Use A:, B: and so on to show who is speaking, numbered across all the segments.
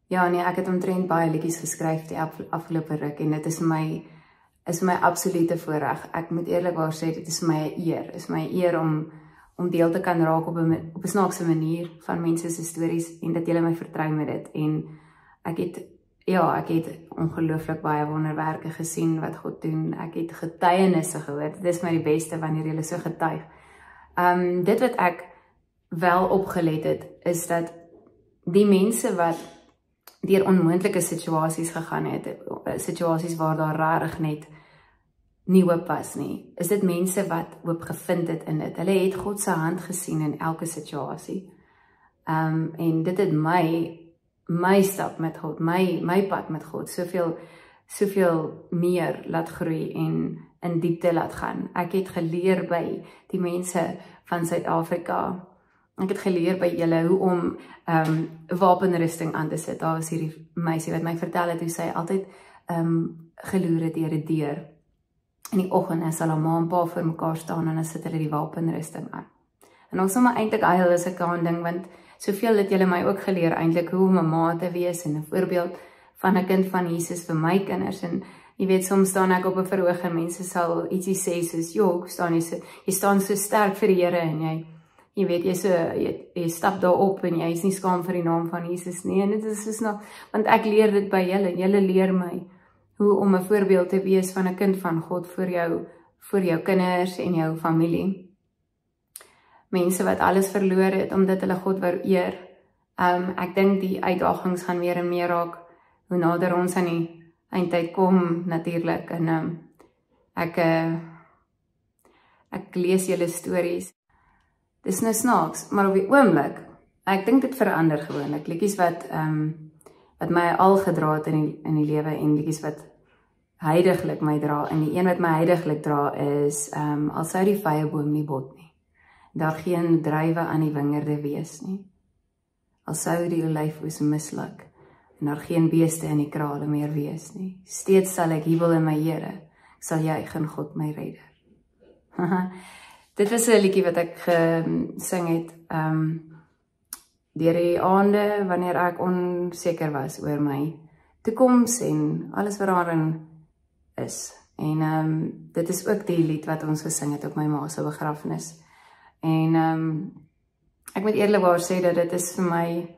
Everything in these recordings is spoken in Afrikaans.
A: Ja, nee, ek het omtrent baie liedjies geskryf die afgelope ruk en dit is my absolute voorreg. Ek moet eerlikwaar sê, dit is my 'n eer. Dit is my eer om deel te kan raak op 'n snaakse manier van mense se stories en dat julle my vertrou met dit. En ek het ongelooflik baie wonderwerke gesien wat God doen. Ek het getuienisse gehoor. Dit is my die beste wanneer julle so getuig. Dit wat ek wel opgelet het, is dat die mense wat deur onmoontlike situasies gegaan het, situasies waar daar rarig net nie hoop was nie, is dit mense wat hoop gevind het in dit. Hulle het God se hand gesien in elke situasie. En dit het my stap met God, my pad met God, soveel meer laat groei en in diepte laat gaan. Ek het geleer by die mense van Suid-Afrika, ek het geleer by julle hoe om wapenrusting aan te sit. Daar was hierdie meisie wat my vertel het hoe sy altyd geloer het deur 'n deur. In die oggend sal haar ma en pa vir mekaar staan en dan sit hulle die wapenrusting aan. En ons sommer eintlik huil as ek aan ding, want soveel het julle my ook geleer eintlik hoe om 'n ma te wees en 'n voorbeeld van 'n kind van Jesus vir my kinders. En jy weet, soms staan ek op 'n verhoog en mense sal ietsie sê soos, "Joh, jy staan so sterk vir die Here en jy weet, jy stap daar op en jy is nie skaam vir die naam van Jesus nie." En dit is soos nog, want ek leer dit by julle leer my hoe om 'n voorbeeld te wees van 'n kind van God vir jou kinders en jou familie. Mense wat alles verloor het omdat hulle God wou eer. Ek dink die uitdagings gaan meer en meer raak hoe nader ons aan die eindtyd kom natuurlik. En ek lees julle stories. Dis nou snaaks, maar op die oomblik, ek dink dit verander gewoonlik. Liedjies wat my al gedra het in die lewe en liedjies wat heiliglik my dra. En die een wat my heiliglik dra is, al sou die vyeboom nie bot nie, daar geen druiwe aan die wingerde wees nie. Al sou die olyfoes misluk en daar geen beeste in die krale meer wees nie. Steeds sal ek jubel in my Here, sal juig in God my redder. Dit was 'n liedjie wat ek gesing het deur die aande wanneer ek onseker was oor my toekoms en alles wat daarin is. En dit is ook die lied wat ons gesing het op my ma se begrafnis. En ek moet eerlikwaar sê dat dit is vir my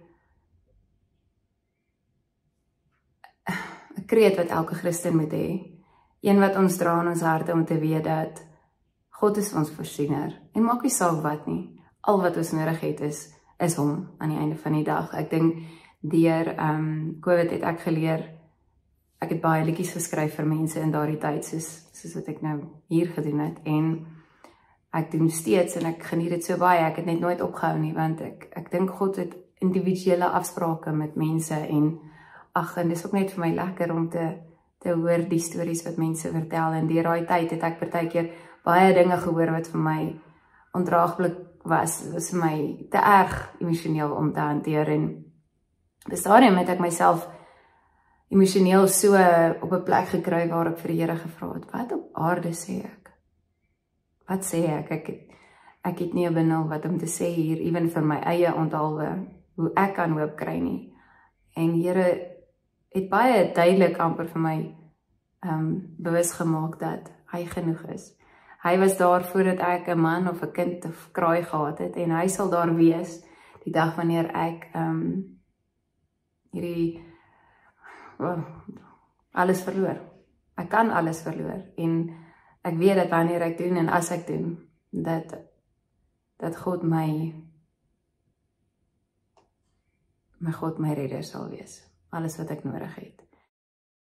A: 'n kreet wat elke Christen moet hê. Een wat ons dra in ons harte om te weet dat God is ons voorsiener. En maak nie saak wat nie. Al wat ons nodig het is hom aan die einde van die dag. Ek dink deur COVID het ek geleer, ek het baie liedjies geskryf vir mense in daardie tyd, soos wat ek nou hier gedoen het. En ek doen steeds en ek geniet dit so baie. Ek het net nooit opgehou nie, want ek dink God het individuele afsprake met mense en dis ook net vir my lekker om te hoor die stories wat mense vertel. En deur daai tyd het ek partykeer baie dinge gehoor wat vir my ondraaglik was. Dit was vir my te erg emosioneel om te hanteer. En dis daarom het ek myself emosioneel so op 'n plek gekry waar ek vir die Here gevra het, wat op aarde sê ek? Wat sê ek? Ek het nie 'n benul wat om te sê hier, ewen vir my eie onthaalwe, hoe ek kan hoop kry nie. En die Here het baie duidelik amper vir my bewus gemaak dat hy genoeg is. Hy was daar voordat ek 'n man of 'n kind of kraai gehad het, en hy sal daar wees die dag wanneer ek alles verloor. Ek kan alles verloor, en ek weet dat wanneer ek doen en as ek doen, dat God my God my redder sal wees. Alles wat ek nodig het.